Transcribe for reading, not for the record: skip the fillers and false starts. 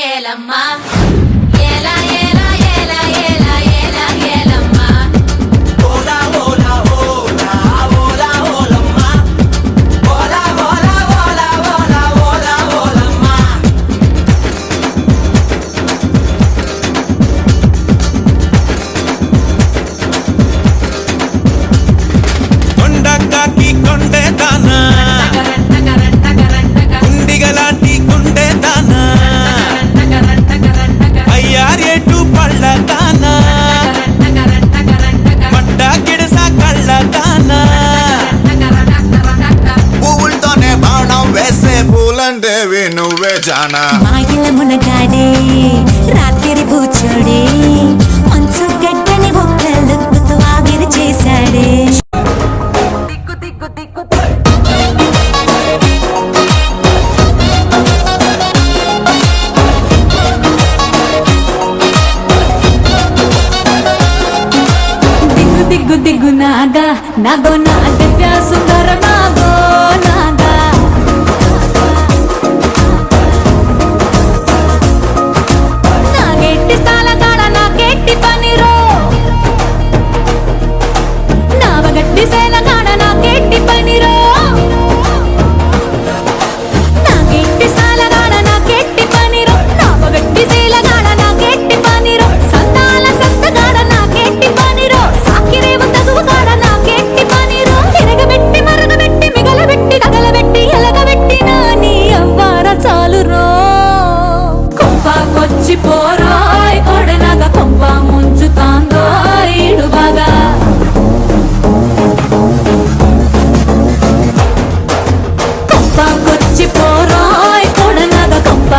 ఏలమ్మా ఏలా ఏలా ఏలా ఏలా ఏలా ఏలమ్మా ఓలా ఓలా ఓలా ఓలా ఓలమ్మా ఓలా ఓలా ఓలా ఓలా ఓలా ఓలమ్మా కొండకాకి కొండే దానా కుండిగలాంటి గుండె దానా అయ్యారేటు పళ్ళ దానా మడ్డ గిడస కళ్ళ దానా పువ్వులతోనే బాణం వేసే పూలంటేవి నువ్వే జానా మాయల మునగాడే రాత్రి కూర్చోడే మంచు గడ్డని ఒక్క లుక్కుతో ఆవిరి చేశాడే దిక్కు దిక్కు దిక్కు దిగ్గు దిగ్గు నాగా నాగో నా దివ్య సుందర నాగో నాగా నాగెట్టి సాలగాడ నాకెట్టి పనిరో నావగట్టి సేలగాడ నాకెట్టి పనిరో నాకెట్టి సాలగాడ నాకెట్టి పనిరో నావగట్టి సేలగాడ నాకెట్టి పనిరో సంతాల సంతగాడ నాకెట్టి పనిరో సాకిరేవు తగువగాడ నాకెట్టి పనిరో తిరగబెట్టి మరగబెట్టి మిగలబెట్టి తగలబెట్టి ఎలగబెట్టి నా నీ అవ్వార చాలురో కొంపకొచ్చి పోరాయ్ కొడనగ కొంప ముంచుతాందో ఈడు బాగా కొంపకొచ్చి పోరాయ్ కొడనగ కొంప